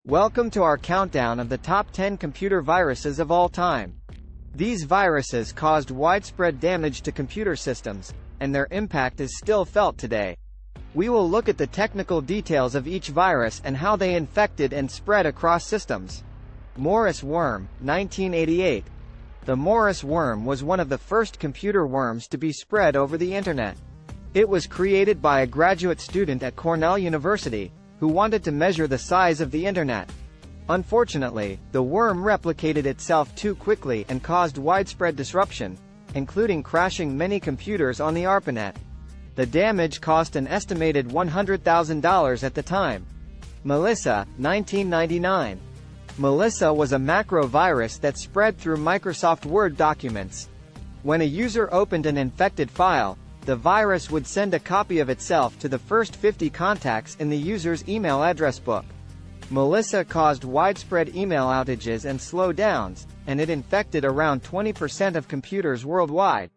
Welcome to our countdown of the top 10 computer viruses of all time. These viruses caused widespread damage to computer systems, and their impact is still felt today. We will look at the technical details of each virus and how they infected and spread across systems. Morris worm, 1988. The Morris worm was one of the first computer worms to be spread over the internet. It was created by a graduate student at Cornell University, who wanted to measure the size of the internet. Unfortunately, the worm replicated itself too quickly and caused widespread disruption, including crashing many computers on the ARPANET. The damage cost an estimated $100,000 at the time. Melissa, 1999. Melissa was a macro virus that spread through Microsoft Word documents. When a user opened an infected file, the virus would send a copy of itself to the first 50 contacts in the user's email address book. Melissa caused widespread email outages and slowdowns, and it infected around 20% of computers worldwide.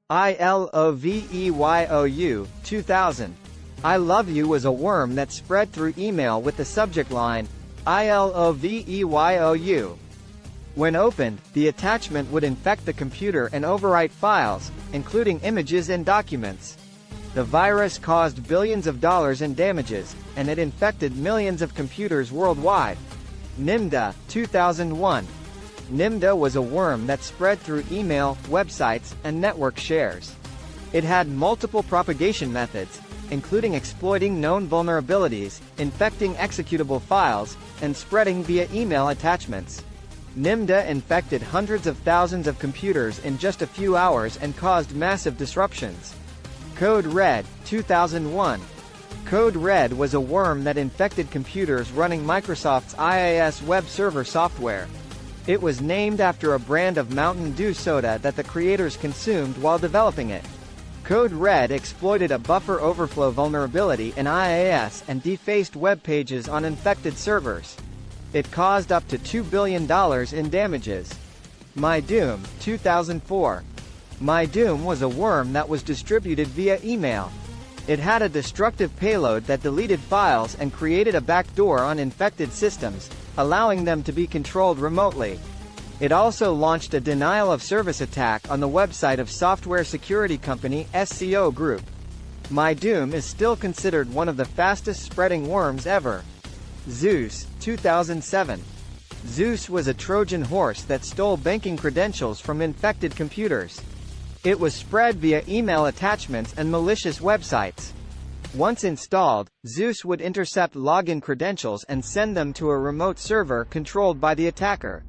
ILOVEYOU, 2000. ILOVEYOU was a worm that spread through email with the subject line, ILOVEYOU. When opened, the attachment would infect the computer and overwrite files, including images and documents. The virus caused billions of dollars in damages, and it infected millions of computers worldwide. Nimda, 2001. Nimda was a worm that spread through email, websites, and network shares. It had multiple propagation methods, including exploiting known vulnerabilities, infecting executable files, and spreading via email attachments. Nimda infected hundreds of thousands of computers in just a few hours and caused massive disruptions. Code Red, 2001. Code Red was a worm that infected computers running Microsoft's IIS web server software. It was named after a brand of Mountain Dew soda that the creators consumed while developing it. Code Red exploited a buffer overflow vulnerability in IIS and defaced web pages on infected servers. It caused up to $2 billion in damages. MyDoom, 2004. MyDoom was a worm that was distributed via email. It had a destructive payload that deleted files and created a backdoor on infected systems, allowing them to be controlled remotely. It also launched a denial-of-service attack on the website of software security company SCO Group. MyDoom is still considered one of the fastest-spreading worms ever. Zeus, 2007. Zeus was a Trojan horse that stole banking credentials from infected computers. It was spread via email attachments and malicious websites. Once installed, Zeus would intercept login credentials and send them to a remote server controlled by the attacker.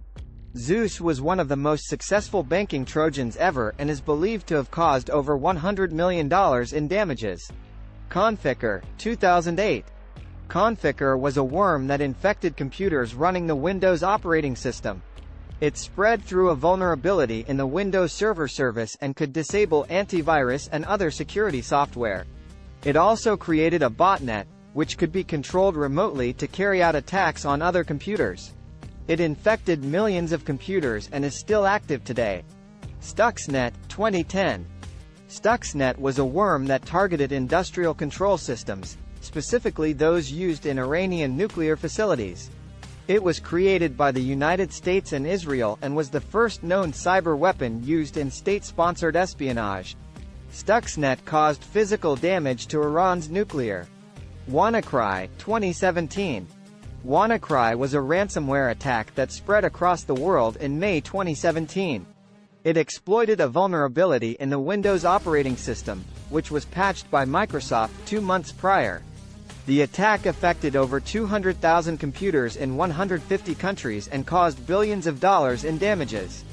Zeus was one of the most successful banking Trojans ever and is believed to have caused over $100 million in damages. Conficker, 2008. Conficker was a worm that infected computers running the Windows operating system. It spread through a vulnerability in the Windows Server Service and could disable antivirus and other security software. It also created a botnet, which could be controlled remotely to carry out attacks on other computers. It infected millions of computers and is still active today. Stuxnet, 2010. Stuxnet was a worm that targeted industrial control systems, specifically those used in Iranian nuclear facilities. It was created by the United States and Israel and was the first known cyber weapon used in state-sponsored espionage. Stuxnet caused physical damage to Iran's nuclear. WannaCry, 2017. WannaCry was a ransomware attack that spread across the world in May 2017. It exploited a vulnerability in the Windows operating system, which was patched by Microsoft 2 months prior. The attack affected over 200,000 computers in 150 countries and caused billions of dollars in damages.